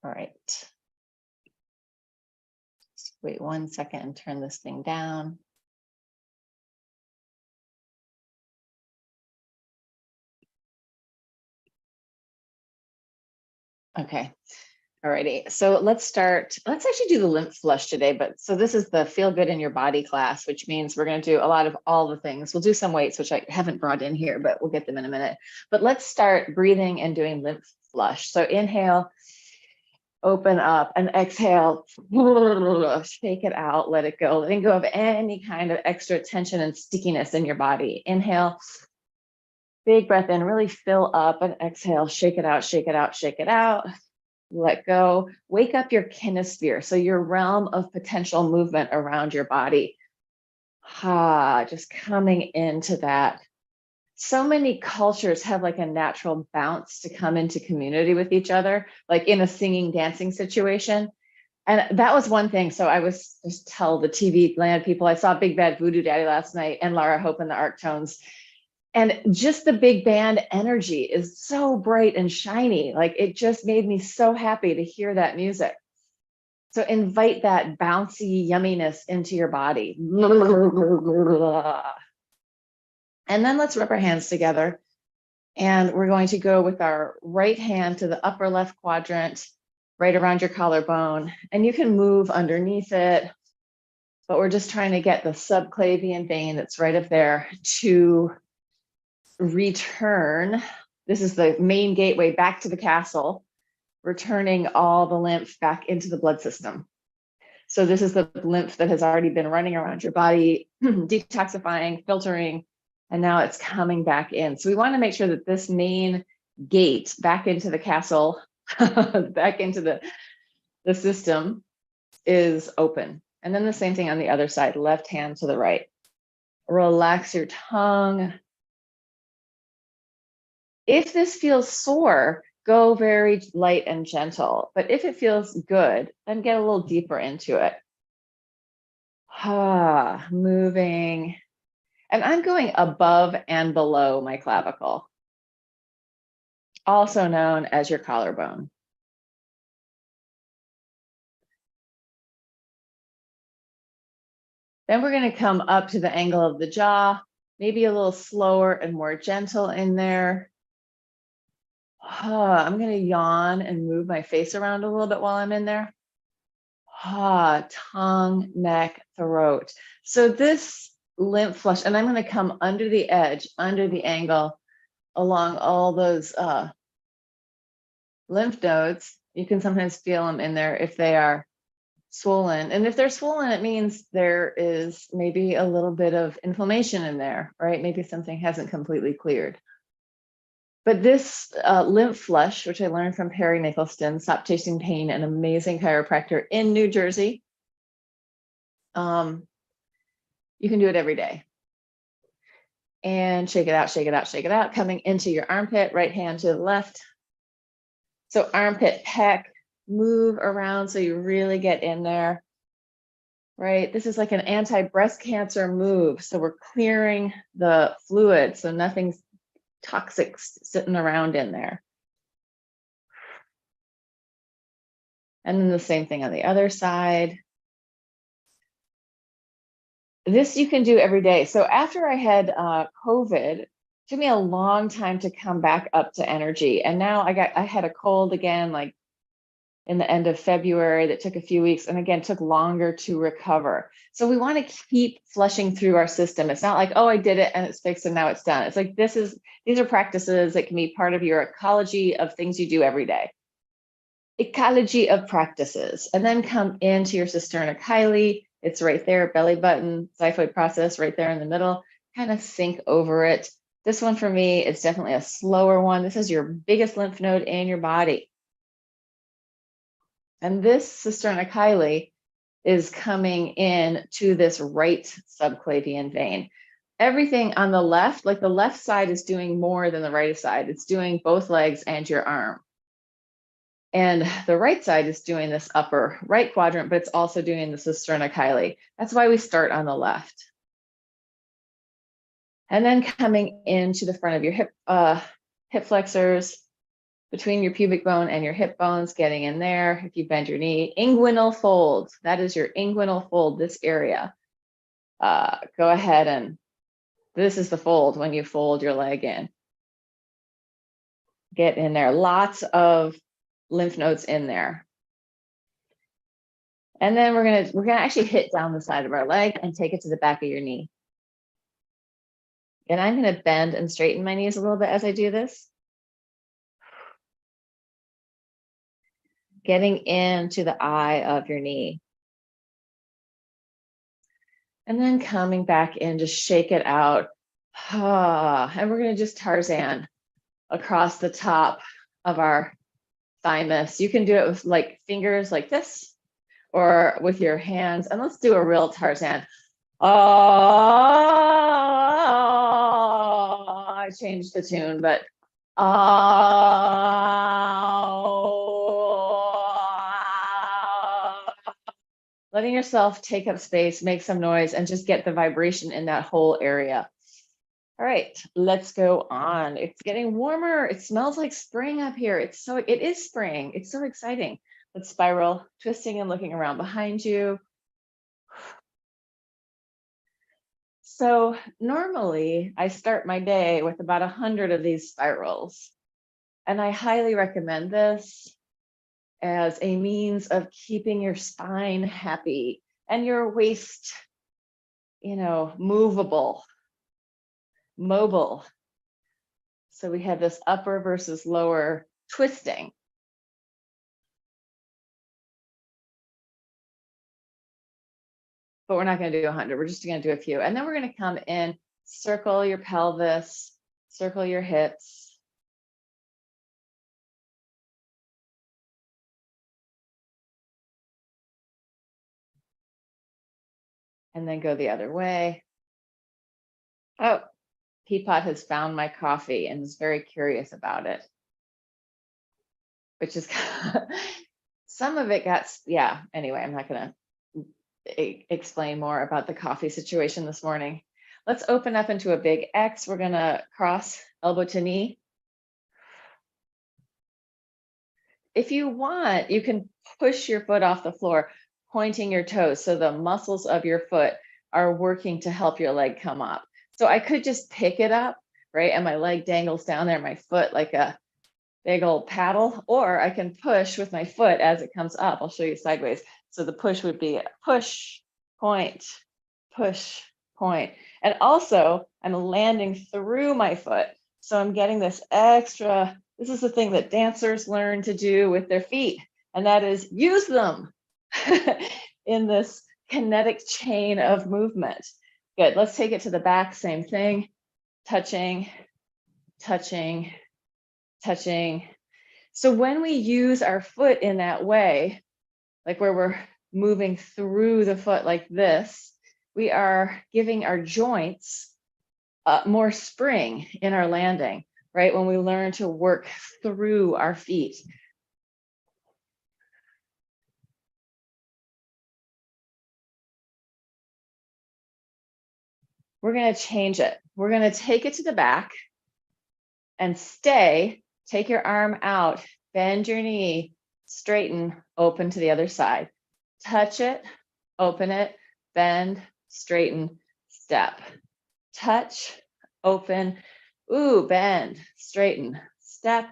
All right. Just wait 1 second and turn this thing down. Okay. Alrighty, so let's start. Let's actually do the lymph flush today. But so this is the feel good in your body class, which means we're going to do a lot of all the things. We'll do some weights, which I haven't brought in here, but we'll get them in a minute. But let's start breathing and doing lymph flush. So inhale, open up, and exhale, shake it out, let it go. Letting go of any kind of extra tension and stickiness in your body. Inhale, big breath in, really fill up, and exhale, shake it out, shake it out, shake it out. Let go, wake up your kinesphere. So your realm of potential movement around your body. Just coming into that. So many cultures have like a natural bounce to come into community with each other, like in a singing, dancing situation. And that was one thing. So I was just tell the TV land people, I saw Big Bad Voodoo Daddy last night and Lara Hope and the Arctones. And just the big band energy is so bright and shiny. Like it just made me so happy to hear that music. So invite that bouncy yumminess into your body. And then let's rub our hands together. And we're going to go with our right hand to the upper left quadrant, right around your collarbone. And you can move underneath it, but we're just trying to get the subclavian vein that's right up there to return. This is the main gateway back to the castle, returning all the lymph back into the blood system. So this is the lymph that has already been running around your body, detoxifying, filtering, and now it's coming back in. So we want to make sure that this main gate back into the castle, back into the system is open. And then the same thing on the other side, left hand to the right. Relax your tongue. If this feels sore, go very light and gentle. But if it feels good, then get a little deeper into it. Moving. And I'm going above and below my clavicle, also known as your collarbone. Then we're going to come up to the angle of the jaw, maybe a little slower and more gentle in there. I'm going to yawn and move my face around a little bit while I'm in there. Tongue, neck, throat. So this lymph flush, and I'm going to come under the edge, under the angle, along all those lymph nodes. You can sometimes feel them in there if they are swollen. And if they're swollen, it means there is maybe a little bit of inflammation in there, right? Maybe something hasn't completely cleared. But this lymph flush, which I learned from Perry Nicholson, Stop Chasing Pain, an amazing chiropractor in New Jersey, you can do it every day. And shake it out, shake it out, shake it out, coming into your armpit, right hand to the left. So armpit, pec, move around so you really get in there, right? This is like an anti-breast cancer move. So we're clearing the fluid so nothing's toxic sitting around in there. And then the same thing on the other side. This you can do every day. So after I had COVID, it took me a long time to come back up to energy. And now I had a cold again, like in the end of February, that took a few weeks, and again, took longer to recover. So we want to keep flushing through our system. It's not like, oh, I did it and it's fixed and now it's done. It's like, these are practices that can be part of your ecology of things you do every day. Ecology of practices. And then come into your sternochyli. It's right there, belly button, xiphoid process right there in the middle. Kind of sink over it. This one for me is definitely a slower one. This is your biggest lymph node in your body. And this sternochyli is coming in to this right subclavian vein. Everything on the left, like the left side is doing more than the right side. It's doing both legs and your arm. And the right side is doing this upper right quadrant, but it's also doing this sternochyli. That's why we start on the left. And then coming into the front of your hip flexors, between your pubic bone and your hip bones, getting in there. If you bend your knee, inguinal fold, that is your inguinal fold, this area. Go ahead and this is the fold when you fold your leg in. Get in there, lots of lymph nodes in there. And then we're gonna actually hit down the side of our leg and take it to the back of your knee. And I'm gonna bend and straighten my knees a little bit as I do this. Getting into the eye of your knee. And then coming back in, just shake it out. And we're gonna just Tarzan across the top of our thymus. You can do it with like fingers like this or with your hands. And let's do a real Tarzan. I changed the tune, but letting yourself take up space, make some noise, and just get the vibration in that whole area. All right, let's go on. It's getting warmer. It smells like spring up here. It is spring. It's so exciting. Let's spiral, twisting and looking around behind you. So normally I start my day with about 100 of these spirals, and I highly recommend this as a means of keeping your spine happy and your waist, movable, mobile. So we have this upper versus lower twisting. But we're not going to do 100. We're just going to do a few. And then we're going to come in, circle your pelvis, circle your hips. And then go the other way. Oh, Peapod has found my coffee and is very curious about it. Which is, some of it got, yeah, anyway, I'm not going to explain more about the coffee situation this morning. Let's open up into a big X. We're going to cross elbow to knee. If you want, you can push your foot off the floor, pointing your toes so the muscles of your foot are working to help your leg come up. So I could just pick it up, right? And my leg dangles down there, my foot like a big old paddle, or I can push with my foot as it comes up. I'll show you sideways. So the push would be push, point, push, point. And also I'm landing through my foot. So I'm getting this extra, this is the thing that dancers learn to do with their feet, and that is use them in this kinetic chain of movement. Good, let's take it to the back, same thing, touching, touching, touching. So when we use our foot in that way, like where we're moving through the foot like this, we are giving our joints more spring in our landing, right? When we learn to work through our feet. We're going to change it. We're going to take it to the back and stay. Take your arm out, bend your knee, straighten, open to the other side. Touch it, open it, bend, straighten, step. Touch, open, ooh, bend, straighten, step,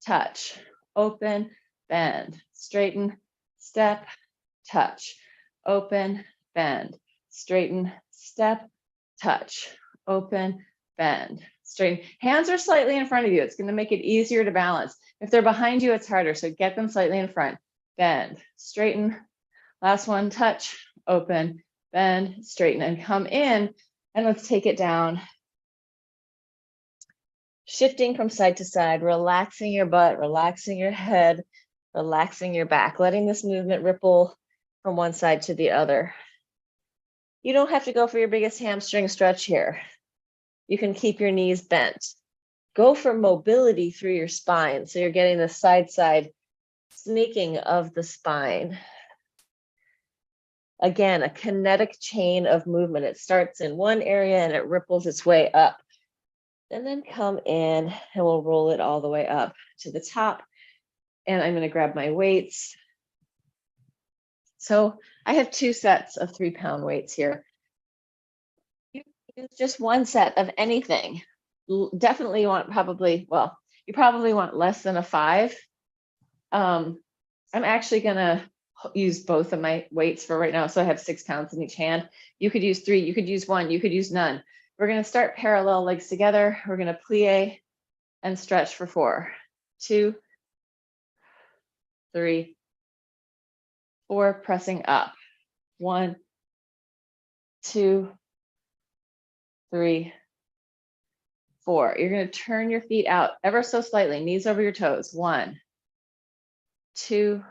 touch, open, bend, straighten, step, touch, open, bend, straighten, step, touch, open, bend, straighten. Hands are slightly in front of you. It's going to make it easier to balance. If they're behind you, it's harder. So get them slightly in front. Bend, straighten. Last one, touch, open, bend, straighten, and come in. And let's take it down. Shifting from side to side, relaxing your butt, relaxing your head, relaxing your back, letting this movement ripple from one side to the other. You don't have to go for your biggest hamstring stretch here. You can keep your knees bent. Go for mobility through your spine. So you're getting the side snaking of the spine. Again, a kinetic chain of movement. It starts in one area and it ripples its way up. And then come in and we'll roll it all the way up to the top. And I'm going to grab my weights. So I have 2 sets of 3-pound weights here. You can use just 1 set of anything. Definitely want you probably want less than a 5. I'm actually going to use both of my weights for right now. So I have 6 pounds in each hand. You could use 3, you could use 1, you could use none. We're going to start parallel legs together. We're going to plie and stretch for 4, 2, 3, 4, pressing up. 1, 2, 3, 4. You're going to turn your feet out ever so slightly, knees over your toes. 1, 2,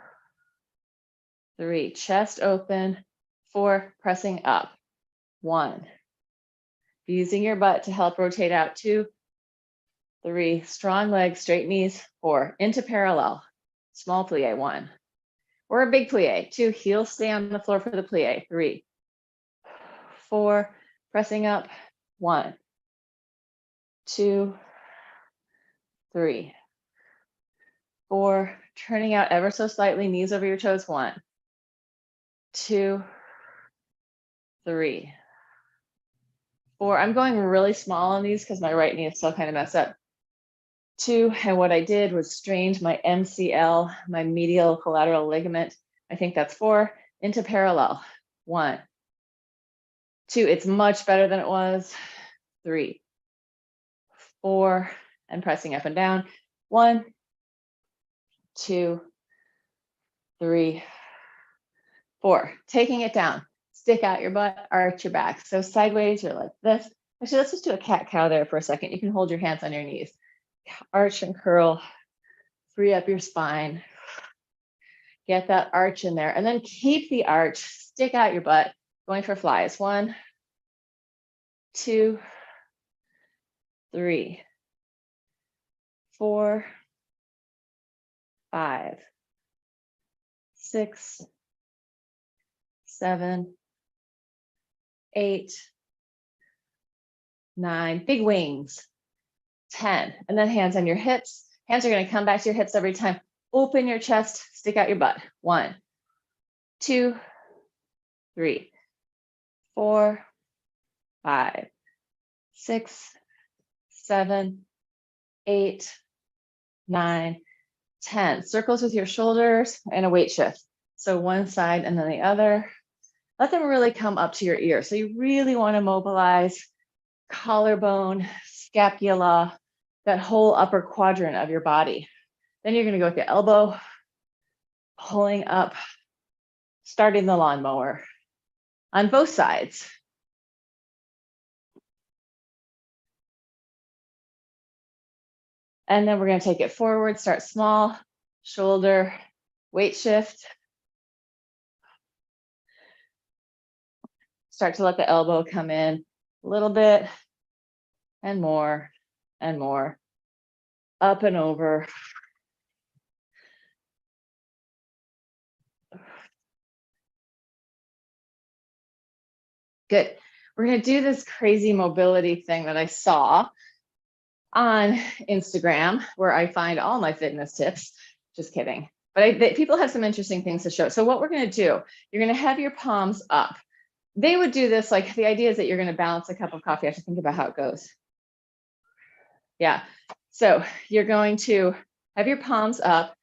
3, chest open. 4, pressing up. 1, using your butt to help rotate out. 2, 3, strong legs, straight knees. 4, into parallel, small plie. 1, or a big plie. 2, heels stay on the floor for the plie. 3, 4, pressing up. 1, 2, 3, 4, turning out ever so slightly, knees over your toes. 1, 2, 3, 4. I'm going really small on these because my right knee is still kind of messed up. 2, and what I did was strained my MCL, my medial collateral ligament. I think that's 4, into parallel. 1, 2, it's much better than it was. 3, 4, and pressing up and down. 1, 2, 3, 4, taking it down. Stick out your butt, arch your back. So sideways, you're like this. Actually, let's just do a cat-cow there for a second. You can hold your hands on your knees. Arch and curl, free up your spine. Get that arch in there. And then keep the arch, stick out your butt, going for flies. 1, 2, 3, 4, 5, 6, 7, 8, 9, big wings. 10, and then hands on your hips. Hands are going to come back to your hips every time. Open your chest, stick out your butt. 1, 2, 3, 4, 5, 6, 7, 8, 9, 10. Circles with your shoulders and a weight shift. So one side and then the other. Let them really come up to your ear. So you really want to mobilize collarbone, scapula, that whole upper quadrant of your body. Then you're going to go with the elbow, pulling up, starting the lawnmower on both sides. And then we're going to take it forward, start small, shoulder, weight shift. Start to let the elbow come in a little bit and more and more. Up and over. Good. We're going to do this crazy mobility thing that I saw on Instagram, where I find all my fitness tips. Just kidding. But people have some interesting things to show. So what we're going to do, you're going to have your palms up. They would do this, like the idea is that you're going to balance a cup of coffee. I have to think about how it goes. Yeah. So you're going to have your palms up.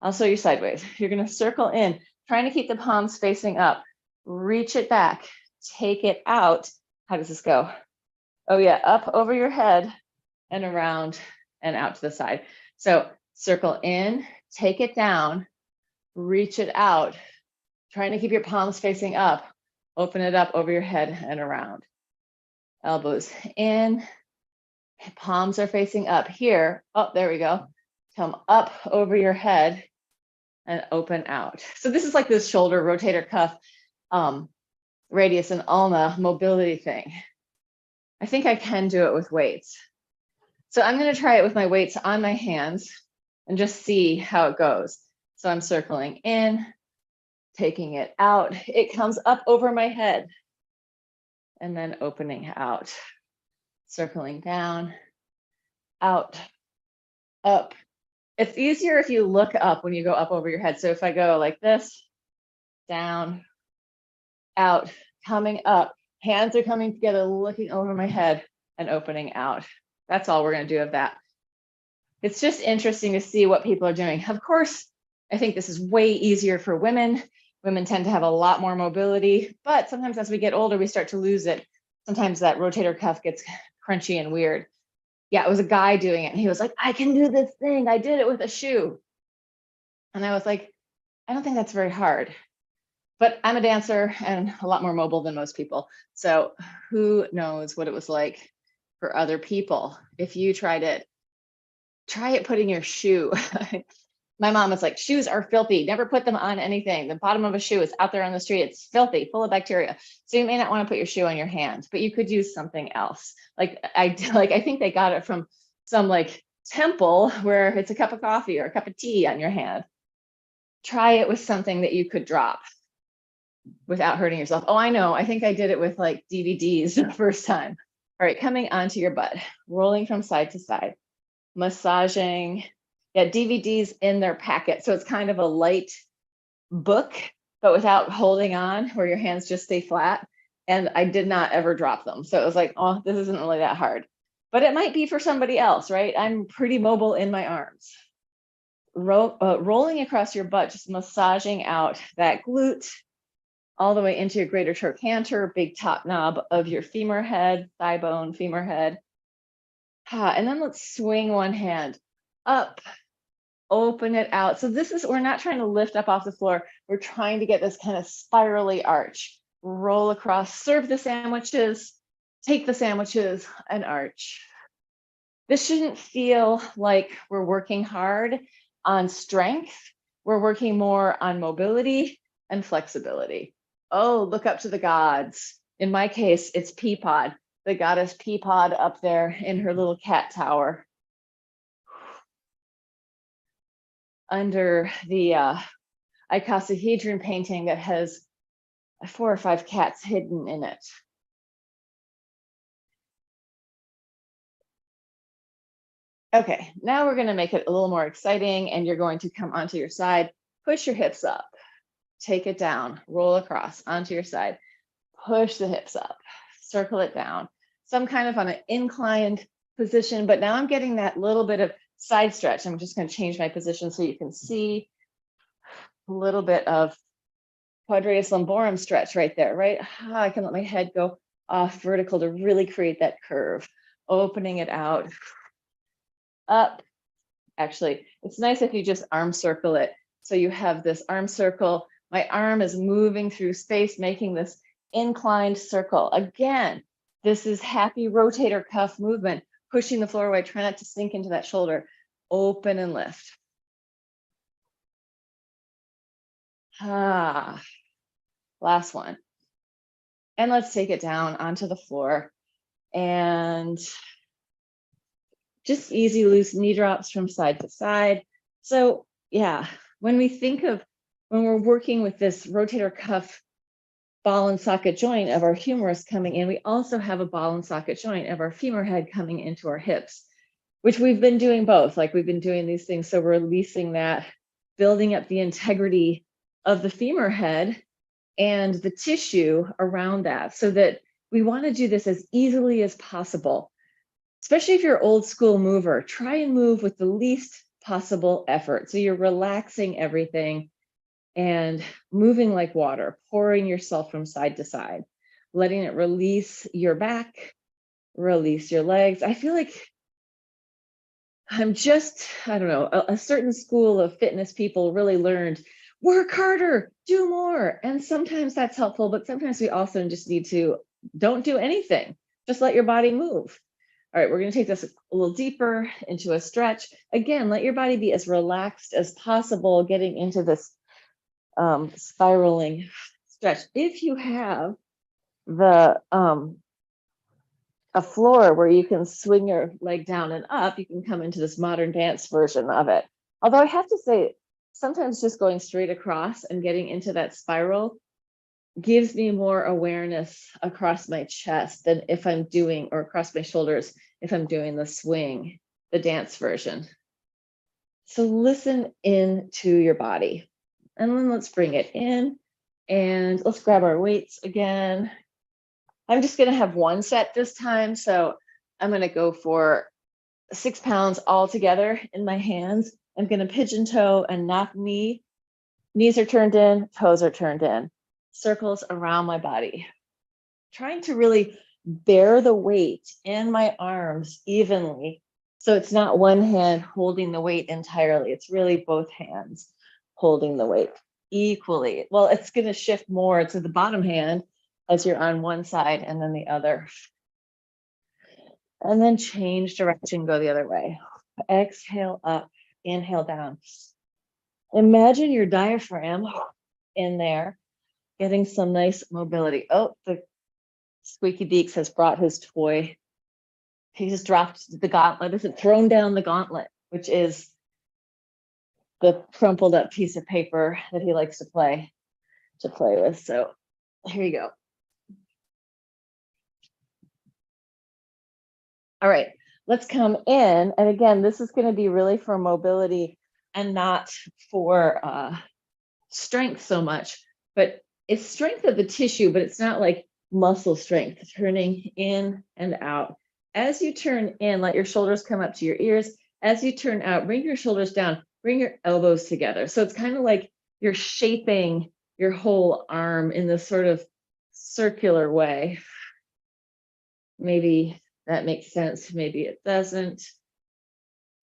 I'll show you sideways. You're going to circle in, trying to keep the palms facing up. Reach it back. Take it out. How does this go? Oh yeah, up over your head and around and out to the side. So circle in, take it down, reach it out, trying to keep your palms facing up. Open it up over your head and around. Elbows in, palms are facing up here. Oh, there we go. Come up over your head and open out. So this is like this shoulder rotator cuff, radius and ulna mobility thing. I think I can do it with weights. So I'm going to try it with my weights on my hands and just see how it goes. So I'm circling in, taking it out. It comes up over my head and then opening out, circling down out, up. It's easier if you look up when you go up over your head. So if I go like this, down, out, coming up, hands are coming together, looking over my head and opening out. That's all we're going to do of that. It's just interesting to see what people are doing. Of course, I think this is way easier for women. Women tend to have a lot more mobility, but sometimes as we get older, we start to lose it. Sometimes that rotator cuff gets crunchy and weird. Yeah, it was a guy doing it. And he was like, I can do this thing. I did it with a shoe. And I was like, I don't think that's very hard. But I'm a dancer and a lot more mobile than most people. So who knows what it was like for other people. If you tried it, try it putting your shoe. My mom was like, shoes are filthy. Never put them on anything. The bottom of a shoe is out there on the street. It's filthy, full of bacteria. So you may not want to put your shoe on your hand, but you could use something else. Like I think they got it from some like temple where it's a cup of coffee or a cup of tea on your hand. Try it with something that you could drop without hurting yourself. Oh, I know. I think I did it with like DVDs the first time. All right, coming onto your butt, rolling from side to side, massaging. Yeah, DVDs in their packet. So it's kind of a light book, but without holding on, where your hands just stay flat. And I did not ever drop them. So it was like, oh, this isn't really that hard. But it might be for somebody else, right? I'm pretty mobile in my arms. Rolling across your butt, just massaging out that glute, all the way into your greater trochanter, big top knob of your femur head, thigh bone, femur head. And then let's swing one hand up, open it out. So this is, we're not trying to lift up off the floor. We're trying to get this kind of spirally arch. Roll across, serve the sandwiches, take the sandwiches, and arch. This shouldn't feel like we're working hard on strength. We're working more on mobility and flexibility. Oh, look up to the gods. In my case, it's Peapod, the goddess Peapod up there in her little cat tower. Under the icosahedron painting that has 4 or 5 cats hidden in it. Okay, now we're going to make it a little more exciting, and you're going to come onto your side, push your hips up, take it down, roll across onto your side, push the hips up, circle it down. So I'm kind of on an inclined position, but now I'm getting that little bit of side stretch. I'm just going to change my position so you can see a little bit of quadratus lumborum stretch right there, right? I can let my head go off vertical to really create that curve, opening it out, up. Actually, it's nice if you just arm circle it. So you have this arm circle. My arm is moving through space, making this inclined circle. Again, this is happy rotator cuff movement, pushing the floor away. Try not to sink into that shoulder. Open and lift. Last one. And let's take it down onto the floor and just easy, loose knee drops from side to side. So yeah, when we're working with this rotator cuff ball and socket joint of our humerus coming in, we also have a ball and socket joint of our femur head coming into our hips, which we've been doing both. Like we've been doing these things. So we're releasing that, building up the integrity of the femur head and the tissue around that, so that we want to do this as easily as possible. Especially if you're old school mover, try and move with the least possible effort. So you're relaxing everything and moving like water, pouring yourself from side to side, letting it release your back, release your legs. I feel like I don't know, a certain school of fitness people really learned, work harder, do more. And sometimes that's helpful, but sometimes we also just need to, don't do anything, just let your body move. All right, we're going to take this a little deeper into a stretch. Again, let your body be as relaxed as possible, getting into this spiraling stretch. If you have the a floor where you can swing your leg down and up, you can come into this modern dance version of it. Although I have to say, sometimes just going straight across and getting into that spiral gives me more awareness across my chest than if I'm doing, or across my shoulders, if I'm doing the swing. the dance version. So listen in to your body. And then let's bring it in and let's grab our weights again. I'm just going to have one set this time. So I'm going to go for 6 pounds all together in my hands. I'm going to pigeon toe and knock knee. Knees are turned in, toes are turned in. Circles around my body. Trying to really bear the weight in my arms evenly. So it's not one hand holding the weight entirely. It's really both hands holding the weight equally. Well, it's going to shift more to the bottom hand as you're on one side and then the other. And then change direction, go the other way. Exhale up, inhale down. Imagine your diaphragm in there, getting some nice mobility. Oh, the Squeaky Deeks has brought his toy. He just dropped the gauntlet, isn't thrown down the gauntlet, which is the crumpled up piece of paper that he likes to play with. So here you go. All right, let's come in. And again, this is going to be really for mobility and not for strength so much, but it's strength of the tissue, but it's not like muscle strength, turning in and out. As you turn in, let your shoulders come up to your ears. As you turn out, bring your shoulders down, bring your elbows together. So it's kind of like you're shaping your whole arm in this sort of circular way. Maybe that makes sense, maybe it doesn't.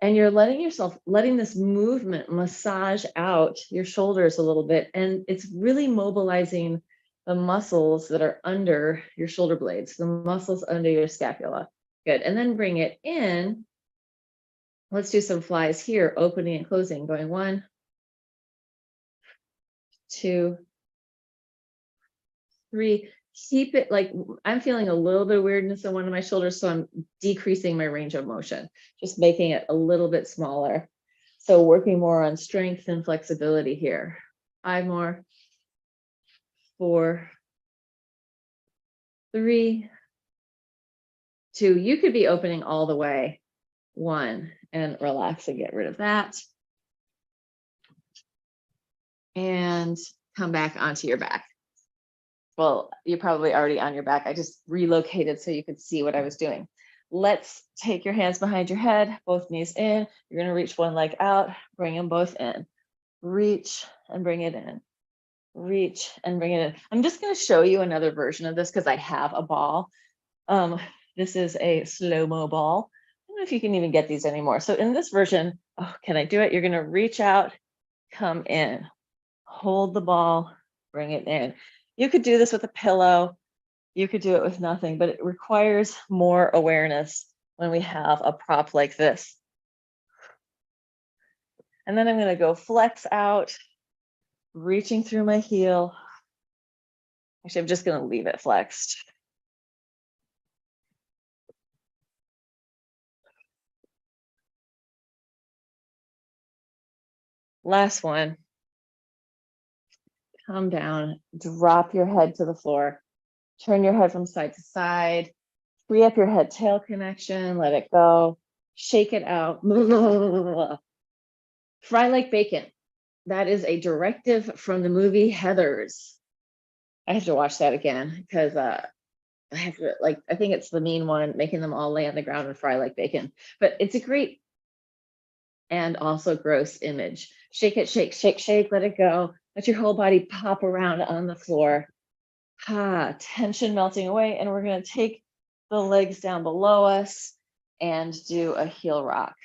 And you're letting this movement massage out your shoulders a little bit. And it's really mobilizing the muscles that are under your shoulder blades, the muscles under your scapula. Good. And then bring it in. Let's do some flies here, opening and closing, going 1, 2, 3. Keep it like I'm feeling a little bit of weirdness in one of my shoulders, so I'm decreasing my range of motion, just making it a little bit smaller. So working more on strength and flexibility here. 5 more, 4, 3, 2. You could be opening all the way. 1, and relax and get rid of that. And come back onto your back. Well, you're probably already on your back. I just relocated so you could see what I was doing. Let's take your hands behind your head, both knees in. You're going to reach one leg out, bring them both in. Reach and bring it in. Reach and bring it in. I'm just going to show you another version of this because I have a ball. This is a slow-mo ball. I don't know if you can even get these anymore. So in this version, oh, can I do it? You're going to reach out, come in, hold the ball, bring it in. You could do this with a pillow. You could do it with nothing, but it requires more awareness when we have a prop like this. And then I'm going to go flex out, reaching through my heel. Actually, I'm just going to leave it flexed. Last one. Come down, drop your head to the floor. Turn your head from side to side. Free up your head tail connection. Let it go. Shake it out. Fry like bacon. That is a directive from the movie Heathers. I have to watch that again because I have to, like, I think it's the mean one, making them all lay on the ground and fry like bacon. But it's a great and also gross image. Shake it, shake, shake, shake, let it go. Let your whole body pop around on the floor. Tension melting away. And we're going to take the legs down below us and do a heel rock.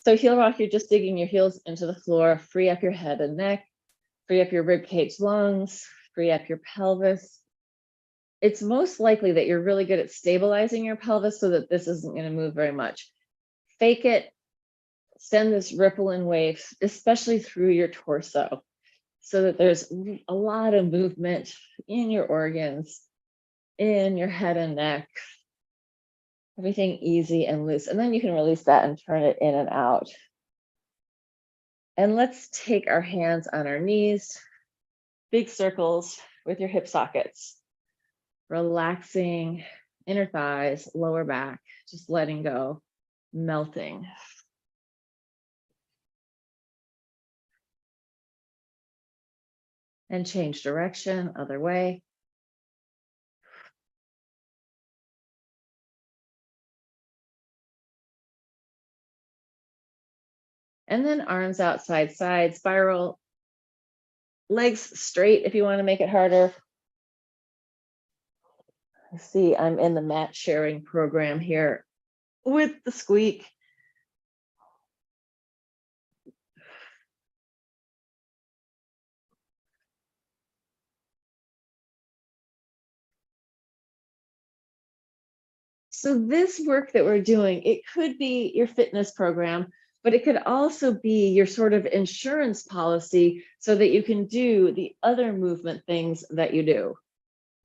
So heel rock, you're just digging your heels into the floor, free up your head and neck, free up your rib cage, lungs, free up your pelvis. It's most likely that you're really good at stabilizing your pelvis so that this isn't going to move very much. Fake it, send this ripple and wave, especially through your torso, so that there's a lot of movement in your organs, in your head and neck, everything easy and loose. And then you can release that and turn it in and out. And let's take our hands on our knees, big circles with your hip sockets, relaxing inner thighs, lower back, just letting go, melting. And change direction, other way. And then arms out, side, spiral. Legs straight if you want to make it harder. See, I'm in the mat sharing program here with the squeak. So this work that we're doing, it could be your fitness program, but it could also be your sort of insurance policy so that you can do the other movement things that you do,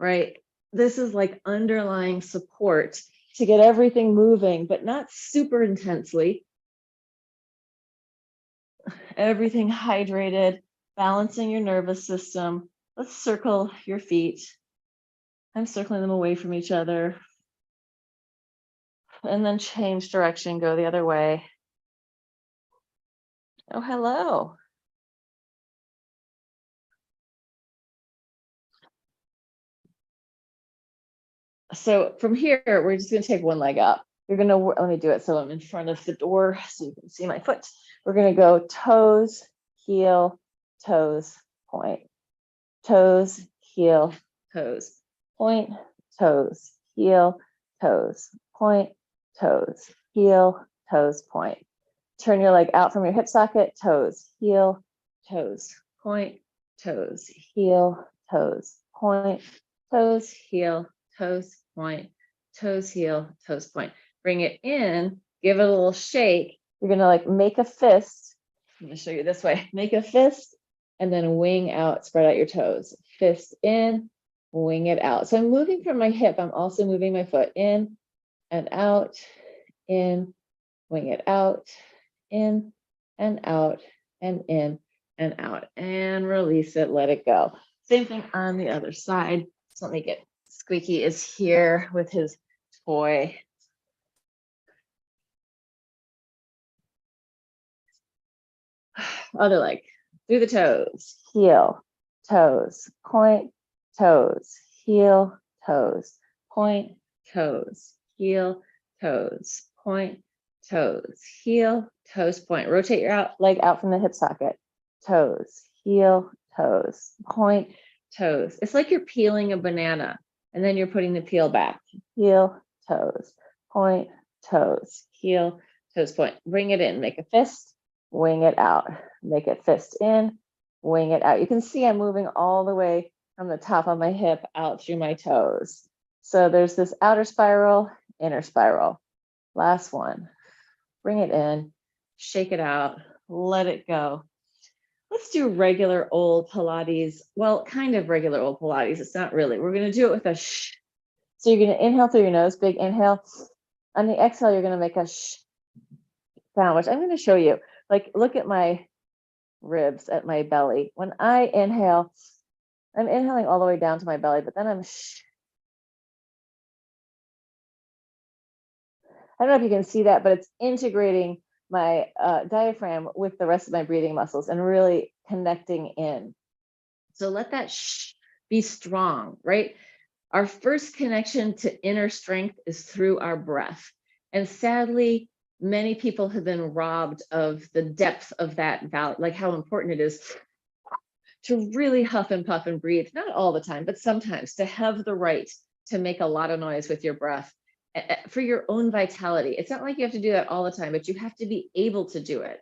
right? This is like underlying support to get everything moving, but not super intensely. Everything hydrated, balancing your nervous system. Let's circle your feet. I'm circling them away from each other. And then change direction, go the other way. Oh, hello. So from here, we're just going to take one leg up. You're going to, let me do it so I'm in front of the door so you can see my foot. We're going to go toes, heel, toes, point. Toes, heel, toes, point, toes, heel, toes, point, toes, heel, toes, point. Turn your leg out from your hip socket, toes, heel, toes, point, toes, heel, toes, point, toes, heel, toes, point, toes, heel, toes, point. Bring it in, give it a little shake. You're gonna like make a fist. I'm gonna show you this way. Make a fist and then wing out, spread out your toes. Fist in, wing it out. So I'm moving from my hip. I'm also moving my foot in and out, in, wing it out, in and out, and in and out, and release it, let it go. Same thing on the other side. So let me get, Squeaky is here with his toy. Other leg, through the toes, heel, toes, point, toes, heel, toes, point, toes, heel, toes, point, toes, heel, toes, point. Rotate your leg out from the hip socket. Toes, heel, toes, point, toes. It's like you're peeling a banana and then you're putting the peel back. Heel, toes, point, toes, heel, toes, point. Bring it in, make a fist, wing it out. Make it fist in, wing it out. You can see I'm moving all the way from the top of my hip out through my toes. So there's this outer spiral, inner spiral. Last one. Bring it in, shake it out, let it go. Let's do regular old Pilates. Well, kind of regular old Pilates. It's not really. We're going to do it with a shh. So you're going to inhale through your nose, big inhale. On the exhale, you're going to make a shh sound, which I'm going to show you. Like, look at my ribs, at my belly. When I inhale, I'm inhaling all the way down to my belly, but then I'm shh. I don't know if you can see that, but it's integrating my diaphragm with the rest of my breathing muscles and really connecting in. So let that shh be strong, right? Our first connection to inner strength is through our breath. And sadly, many people have been robbed of the depth of that value, like how important it is to really huff and puff and breathe, not all the time, but sometimes, to have the right to make a lot of noise with your breath for your own vitality. It's not like you have to do that all the time, but you have to be able to do it.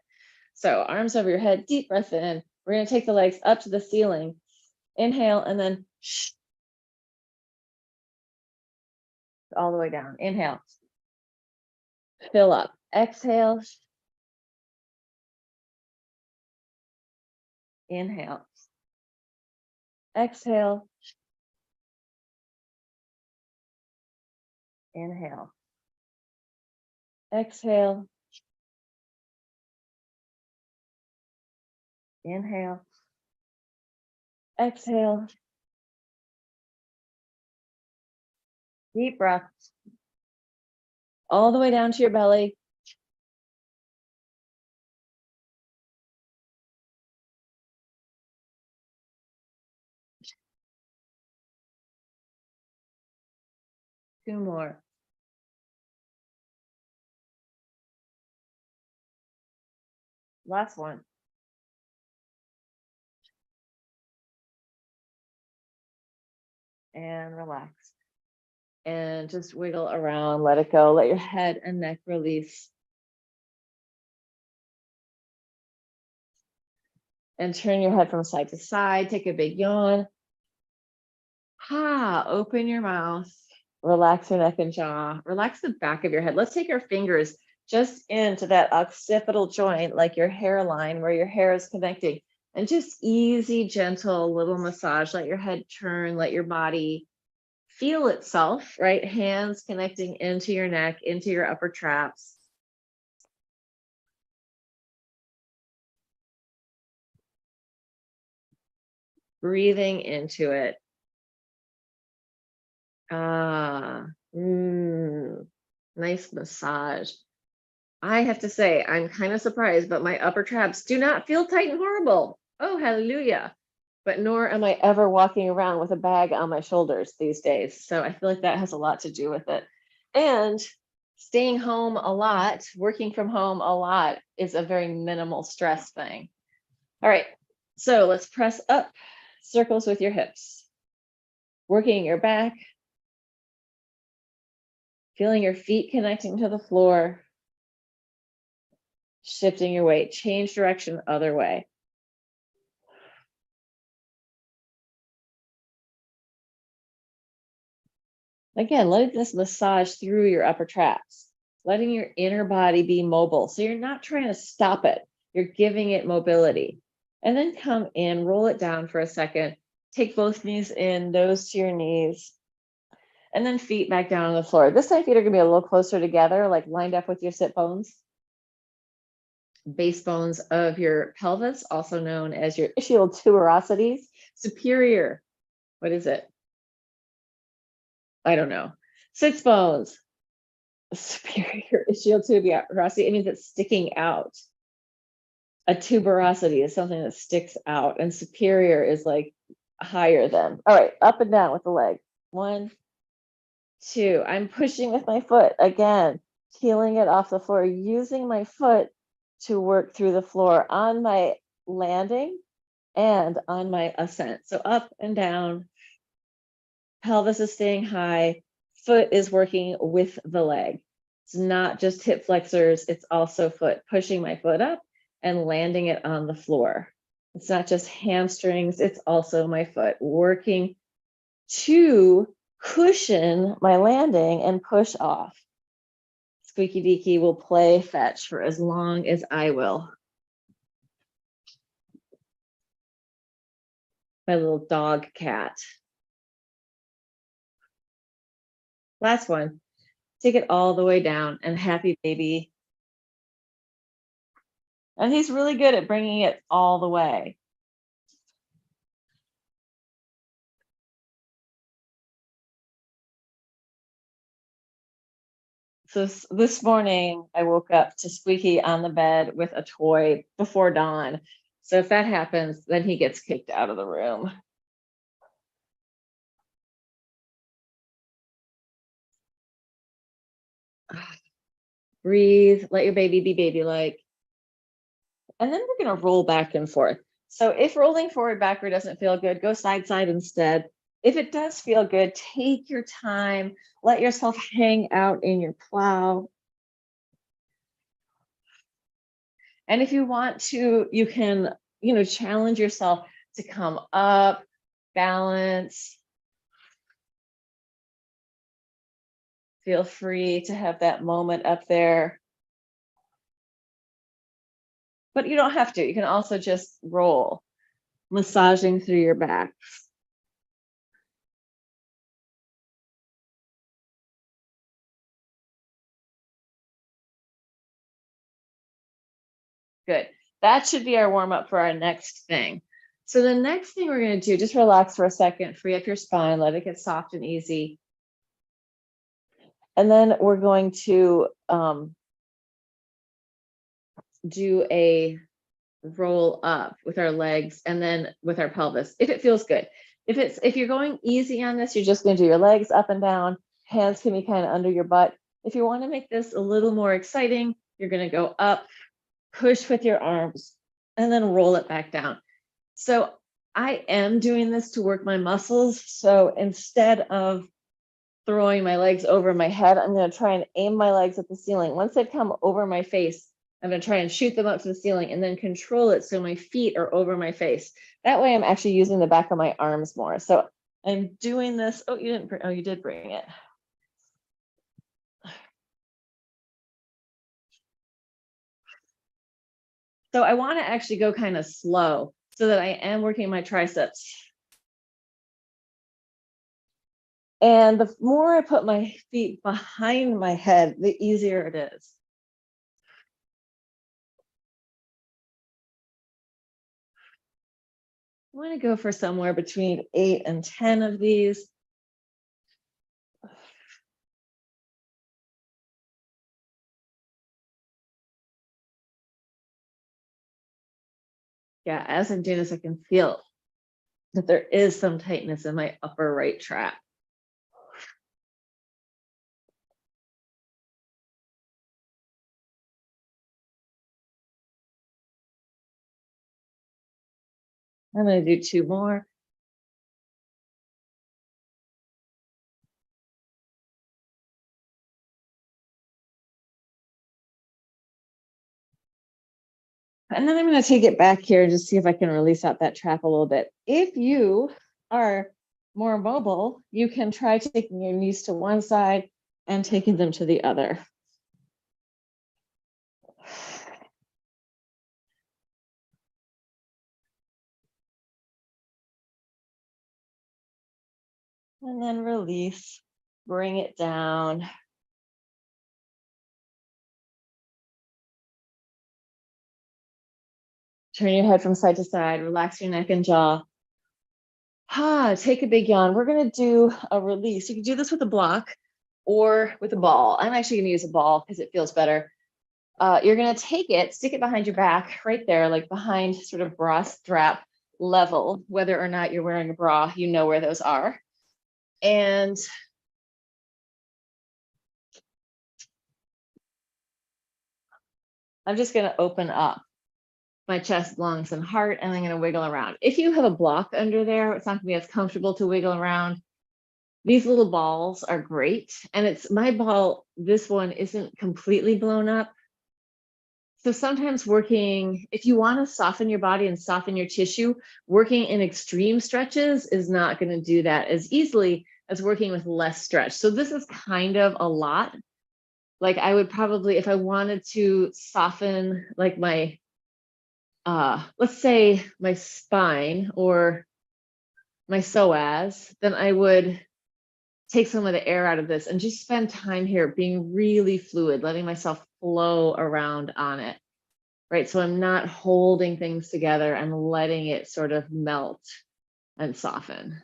So arms over your head, deep breath in. We're going to take the legs up to the ceiling. Inhale and then shh, all the way down. Inhale. Fill up. Exhale. Inhale. Exhale. Inhale. Exhale. Inhale. Exhale. Deep breath all the way down to your belly. Two more. Last one. And relax. And just wiggle around, let it go. Let your head and neck release. And turn your head from side to side. Take a big yawn. Open your mouth. Relax your neck and jaw. Relax the back of your head. Let's take our fingers just into that occipital joint, like your hairline where your hair is connecting. And just easy, gentle little massage. Let your head turn, let your body feel itself, right? Hands connecting into your neck, into your upper traps. Breathing into it. Nice massage. I have to say, I'm kind of surprised, but my upper traps do not feel tight and horrible. Oh, hallelujah. But nor am I ever walking around with a bag on my shoulders these days. So I feel like that has a lot to do with it. And staying home a lot, working from home a lot is a very minimal stress thing. All right, so let's press up, circles with your hips. Working your back, feeling your feet connecting to the floor, shifting your weight, change direction, other way. Again, letting this massage through your upper traps, letting your inner body be mobile. So you're not trying to stop it, you're giving it mobility. And then come in, roll it down for a second, take both knees in, nose to your knees, and then feet back down on the floor. This time feet are gonna be a little closer together, like lined up with your sit bones. Base bones of your pelvis, also known as your ischial tuberosities. Superior, what is it? I don't know. Sits bones. Superior ischial tuberosity, it means it's sticking out. A tuberosity is something that sticks out, and superior is like higher than. All right, up and down with the leg. 1, 2. I'm pushing with my foot again, peeling it off the floor, using my foot to work through the floor on my landing and on my ascent. So up and down, pelvis is staying high, foot is working with the leg. It's not just hip flexors, it's also foot, pushing my foot up and landing it on the floor. It's not just hamstrings, it's also my foot working to cushion my landing and push off. Squeaky Deaky will play fetch for as long as I will. My little dog cat. Last one. Take it all the way down and happy baby. And he's really good at bringing it all the way. So this morning I woke up to Squeaky on the bed with a toy before dawn. So if that happens, then he gets kicked out of the room. Breathe, let your baby be baby-like. And then we're gonna roll back and forth. So if rolling forward backward doesn't feel good, go side side instead. If it does feel good, take your time, let yourself hang out in your plow. And if you want to, you can, challenge yourself to come up, balance. Feel free to have that moment up there. But you don't have to. You can also just roll, massaging through your back. Good. That should be our warm up for our next thing. So the next thing we're going to do, just relax for a second, free up your spine, let it get soft and easy. And then we're going to do a roll up with our legs and then with our pelvis, if it feels good. If you're going easy on this, you're just going to do your legs up and down. Hands can be kind of under your butt. If you want to make this a little more exciting, you're going to go up, push with your arms, and then roll it back down. So I am doing this to work my muscles. So instead of throwing my legs over my head, I'm going to try and aim my legs at the ceiling. Once they come over my face, I'm going to try and shoot them up to the ceiling and then control it so my feet are over my face. That way I'm actually using the back of my arms more. So I'm doing this. Oh, you didn't. Oh, you did bring it. So I want to actually go kind of slow so that I am working my triceps. And the more I put my feet behind my head, the easier it is. I want to go for somewhere between 8 and 10 of these. Yeah, as I'm doing this, I can feel that there is some tightness in my upper right trap. I'm going to do 2 more. And then I'm going to take it back here and just see if I can release out that trap a little bit. If you are more mobile, you can try taking your knees to one side and taking them to the other. And then release, bring it down. Turn your head from side to side, relax your neck and jaw. Take a big yawn. We're going to do a release. You can do this with a block or with a ball. I'm actually going to use a ball because it feels better. You're going to take it, stick it behind your back right there, like behind sort of bra strap level, whether or not you're wearing a bra, you know where those are. And I'm just going to open up my chest, lungs, and heart, and I'm going to wiggle around. If you have a block under there, it's not going to be as comfortable to wiggle around. These little balls are great. And it's my ball, this one isn't completely blown up. So sometimes working, if you want to soften your body and soften your tissue, working in extreme stretches is not going to do that as easily as working with less stretch. So this is kind of a lot. Like I would probably, if I wanted to soften like my, let's say my spine or my psoas, then I would take some of the air out of this and just spend time here being really fluid, letting myself flow around on it, right? So I'm not holding things together, I'm letting it sort of melt and soften.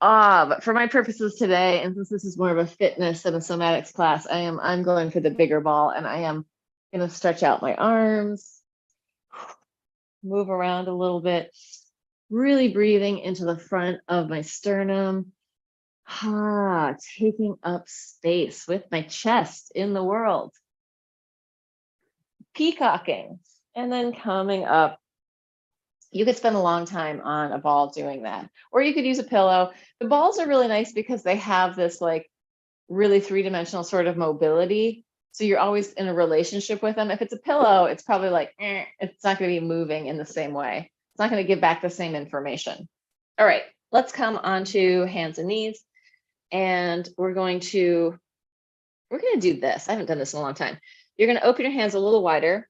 But for my purposes today, and since this is more of a fitness and a somatics class, I'm going for the bigger ball, and I am going to stretch out my arms, move around a little bit, really breathing into the front of my sternum. Taking up space with my chest in the world. Peacocking, and then coming up. You could spend a long time on a ball doing that, or you could use a pillow. The balls are really nice because they have this like really 3-dimensional sort of mobility. So you're always in a relationship with them. If it's a pillow, it's probably like, it's not going to be moving in the same way. It's not going to give back the same information. All right, let's come on to hands and knees. And we're going to do this. I haven't done this in a long time. You're going to open your hands a little wider.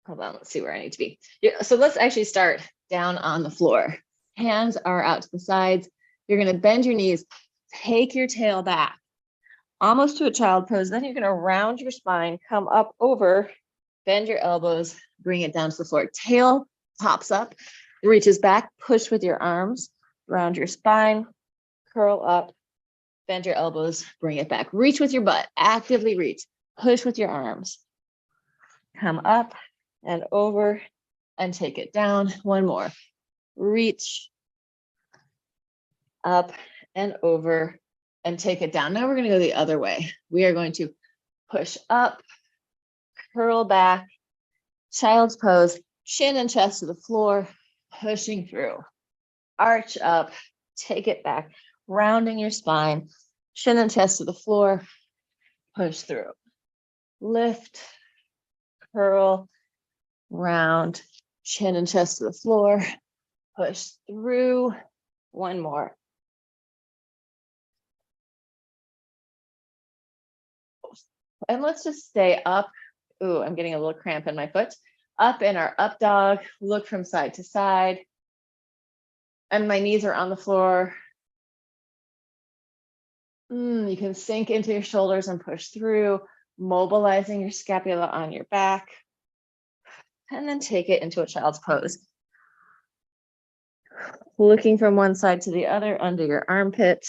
Hold on, let's see where I need to be. So let's actually start down on the floor. Hands are out to the sides. You're going to bend your knees, take your tail back, almost to a child pose. Then you're going to round your spine, come up over, bend your elbows, bring it down to the floor. Tail pops up, reaches back, push with your arms, round your spine, curl up, Bend your elbows, bring it back. Reach with your butt, actively reach. Push with your arms. Come up and over and take it down. One more. Reach up and over and take it down. Now we're going to go the other way. We are going to push up, curl back, child's pose, chin and chest to the floor, pushing through. Arch up, take it back, rounding your spine, chin and chest to the floor, push through. Lift, curl, round, chin and chest to the floor, push through. One more. And let's just stay up. Ooh, I'm getting a little cramp in my foot. Up in our up dog, look from side to side. And my knees are on the floor. You can sink into your shoulders and push through, mobilizing your scapula on your back. And then take it into a child's pose. Looking from one side to the other under your armpit.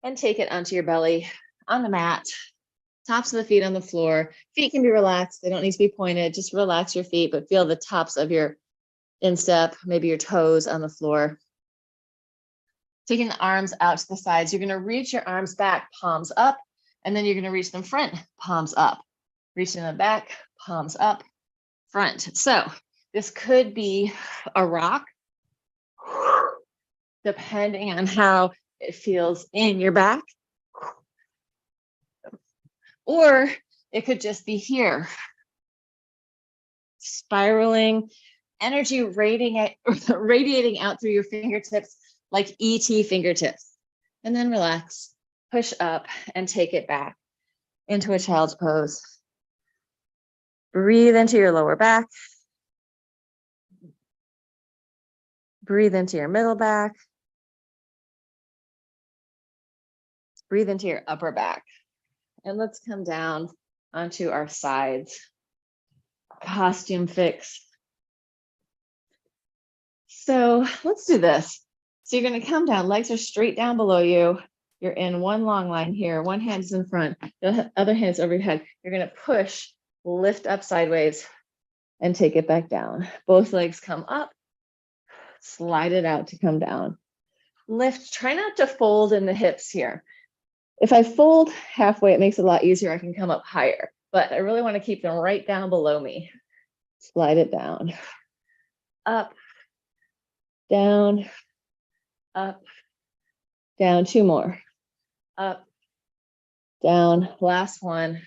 And take it onto your belly, on the mat, tops of the feet on the floor. Feet can be relaxed. They don't need to be pointed. Just relax your feet, but feel the tops of your instep, maybe your toes on the floor. Taking the arms out to the sides. You're going to reach your arms back, palms up, and then you're going to reach them front, palms up. Reaching them back, palms up, front. So this could be a rock, depending on how it feels in your back. Or it could just be here. Spiraling, energy radiating out through your fingertips like ET fingertips. And then relax, push up and take it back into a child's pose. Breathe into your lower back. Breathe into your middle back. Breathe into your upper back. And let's come down onto our sides. Costume fix. So let's do this. So you're going to come down, legs are straight down below you. You're in one long line here. One hand is in front, the other hand is over your head. You're going to push, lift up sideways, and take it back down. Both legs come up, slide it out to come down. Lift, try not to fold in the hips here. If I fold halfway, it makes it a lot easier. I can come up higher, but I really want to keep them right down below me. Slide it down, up, down, up, down. Two more, up, down, last one.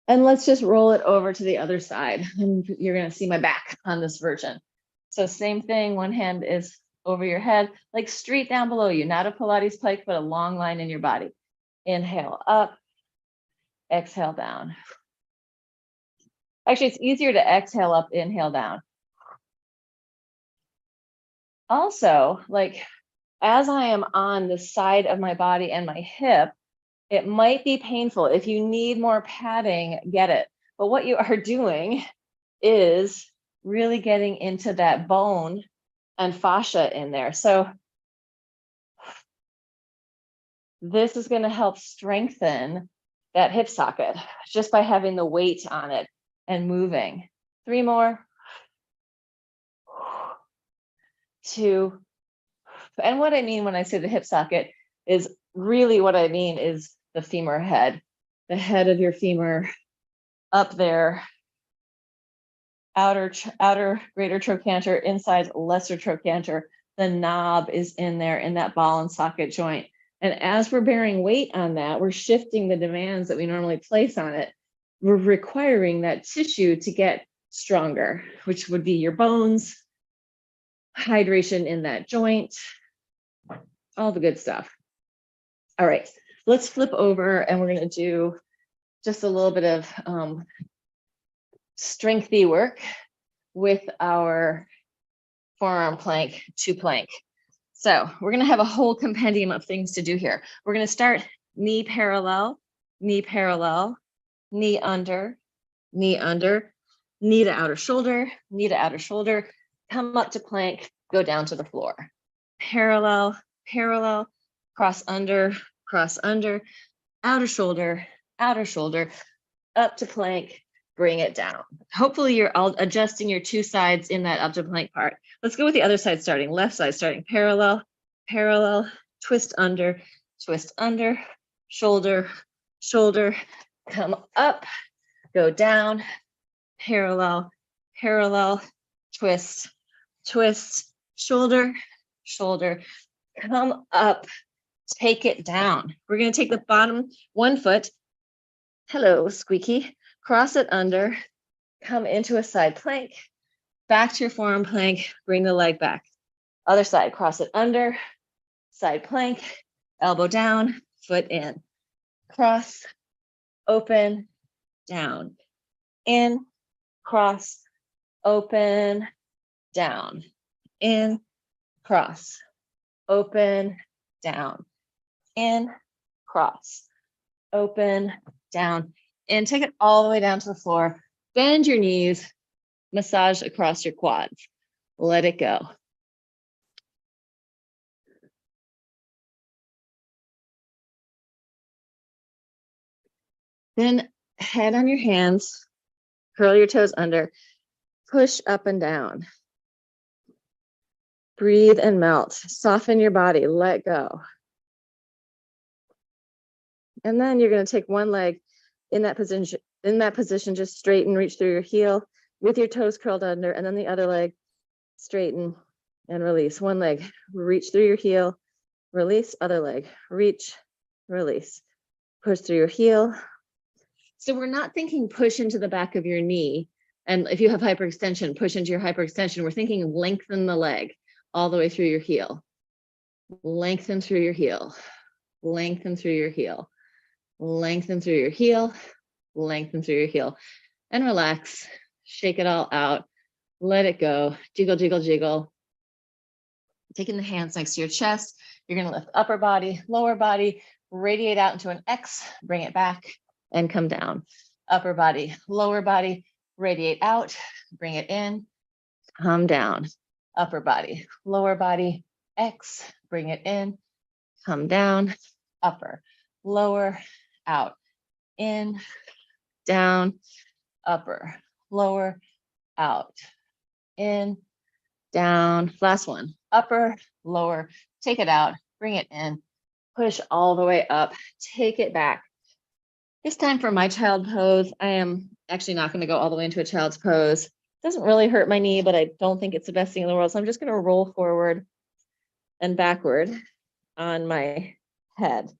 And let's just roll it over to the other side. And you're going to see my back on this version. So same thing, one hand is over your head, like straight down below you, not a Pilates plank, but a long line in your body. Inhale up, exhale down. Actually, it's easier to exhale up, inhale down. Also, like as I am on the side of my body and my hip, it might be painful. If you need more padding, get it. But what you are doing is really getting into that bone and fascia in there. So this is going to help strengthen that hip socket just by having the weight on it and moving. Three more. Two. And what I mean when I say the hip socket is really what I mean is the femur head, the head of your femur up there, outer greater trochanter, inside lesser trochanter. The knob is in there in that ball and socket joint. And as we're bearing weight on that, we're shifting the demands that we normally place on it. We're requiring that tissue to get stronger, which would be your bones, hydration in that joint, all the good stuff. All right, let's flip over and we're going to do just a little bit of strengthy work with our forearm plank to plank. So we're going to have a whole compendium of things to do here. We're going to start knee parallel, knee parallel, knee under, knee to outer shoulder, come up to plank, go down to the floor. parallel, parallel, cross under, outer shoulder, up to plank, bring it down. Hopefully you're all adjusting your two sides in that up to plank part. Let's go with the other side starting, left side starting, parallel, parallel, twist under, shoulder, shoulder, come up, go down, parallel, parallel, twist, twist, shoulder, shoulder, come up, take it down. We're going to take the bottom one foot, hello, squeaky, cross it under, come into a side plank, back to your forearm plank, bring the leg back. Other side, cross it under, side plank, elbow down, foot in, cross, open, down, in, cross, open, down, in, cross, open, down, in, cross, open, down, and take it all the way down to the floor. Bend your knees, massage across your quads. Let it go. Then head on your hands, curl your toes under, push up and down. Breathe and melt. Soften your body, let go. And then you're going to take one leg in that position, just straighten, reach through your heel with your toes curled under, and then the other leg, straighten and release. One leg, reach through your heel, release, other leg, reach, release. Push through your heel. So we're not thinking push into the back of your knee. And if you have hyperextension, push into your hyperextension. We're thinking lengthen the leg all the way through your heel. Lengthen through your heel. Lengthen through your heel. Lengthen through your heel. Lengthen through your heel. And relax. Shake it all out. Let it go. Jiggle, jiggle, jiggle. Taking the hands next to your chest. You're going to lift upper body, lower body, radiate out into an X, bring it back, and come down. Upper body, lower body, radiate out, bring it in, come down. Upper body, lower body, X, bring it in, come down. Upper, lower, out, in, down, upper, lower, out, in, down. Last one, upper, lower, take it out, bring it in, push all the way up, take it back. It's time for my child pose. I am actually not going to go all the way into a child's pose. It doesn't really hurt my knee, but I don't think it's the best thing in the world. So I'm just going to roll forward and backward on my head.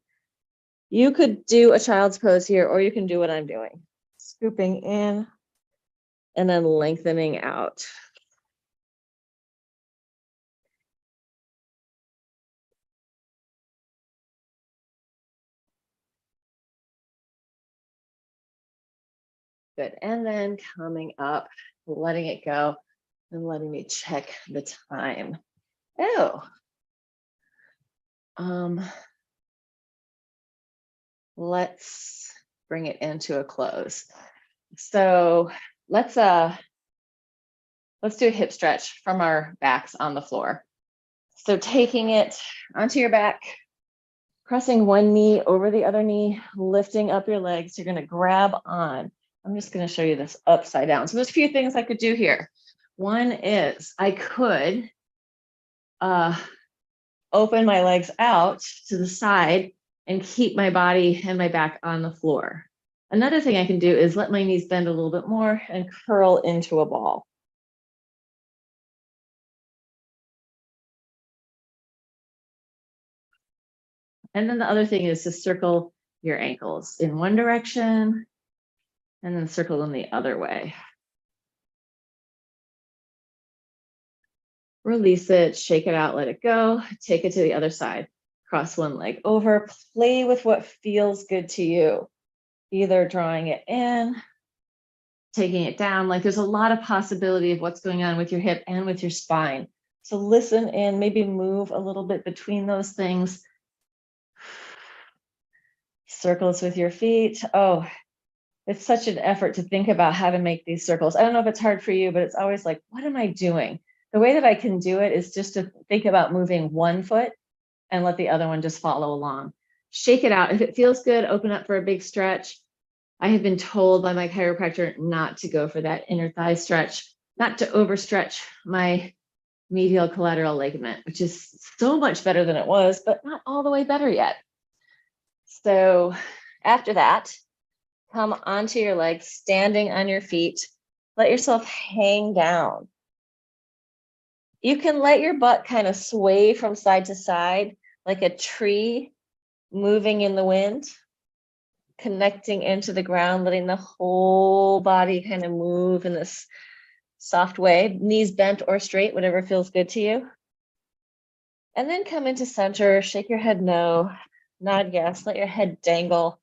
You could do a child's pose here, or you can do what I'm doing. Scooping in and then lengthening out. Good. And then coming up, letting it go, and letting me check the time. Oh. Let's bring it into a close. So let's do a hip stretch from our backs on the floor. So taking it onto your back, pressing one knee over the other knee, lifting up your legs. You're going to grab on. I'm just going to show you this upside down. So there's a few things I could do here. One is I could open my legs out to the side and keep my body and my back on the floor. Another thing I can do is let my knees bend a little bit more and curl into a ball. And then the other thing is to circle your ankles in one direction and then circle them the other way. Release it, shake it out, let it go, take it to the other side. Cross one leg over, play with what feels good to you. Either drawing it in, taking it down. Like there's a lot of possibility of what's going on with your hip and with your spine. So listen in, maybe move a little bit between those things. Circles with your feet. Oh, it's such an effort to think about how to make these circles. I don't know if it's hard for you, but it's always like, what am I doing? The way that I can do it is just to think about moving one foot and let the other one just follow along. Shake it out. If it feels good, open up for a big stretch. I have been told by my chiropractor not to go for that inner thigh stretch, not to overstretch my medial collateral ligament, which is so much better than it was, but not all the way better yet. So after that, come onto your legs, standing on your feet. Let yourself hang down. You can let your butt kind of sway from side to side like a tree moving in the wind, connecting into the ground, letting the whole body kind of move in this soft way, knees bent or straight, whatever feels good to you. And then come into center, shake your head no, nod yes, let your head dangle.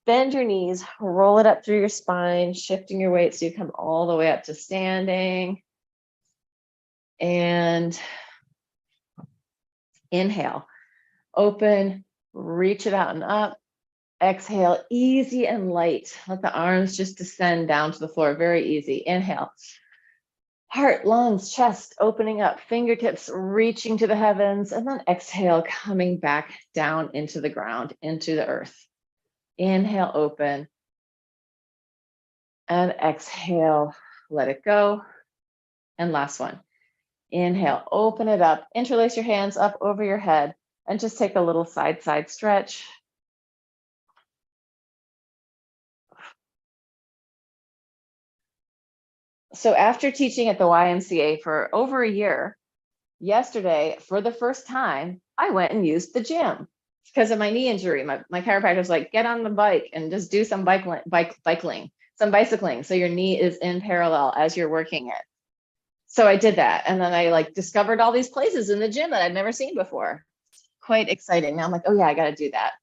Bend your knees, roll it up through your spine, shifting your weight so you come all the way up to standing. And inhale, open, reach it out and up. Exhale, easy and light. Let the arms just descend down to the floor, very easy. Inhale, heart, lungs, chest opening up, fingertips reaching to the heavens, and then exhale, coming back down into the ground, into the earth. Inhale, open, and exhale, let it go. And last one. Inhale, open it up, interlace your hands up over your head, and just take a little side stretch. So after teaching at the YMCA for over a year, yesterday, for the first time, I went and used the gym because of my knee injury. My chiropractor was like, get on the bike and just do some bicycling. So your knee is in parallel as you're working it. So I did that. And then I discovered all these places in the gym that I'd never seen before. Quite exciting. Now I'm like, oh yeah, I got to do that.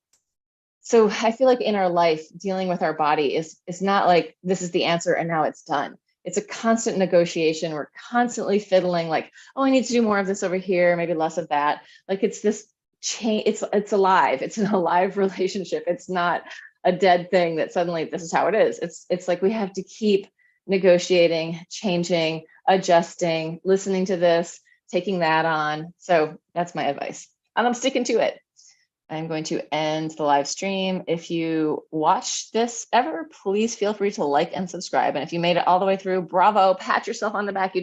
So I feel like in our life, dealing with our body is not like this is the answer and now it's done. It's a constant negotiation. We're constantly fiddling like, oh, I need to do more of this over here, maybe less of that. It's this change. It's alive. It's an alive relationship. It's not a dead thing that suddenly this is how it is. It's like we have to keep negotiating, changing, adjusting, listening to this, taking that on. So that's my advice. And I'm sticking to it. I'm going to end the live stream. If you watch this ever, please feel free to like and subscribe. And if you made it all the way through, bravo, pat yourself on the back. You did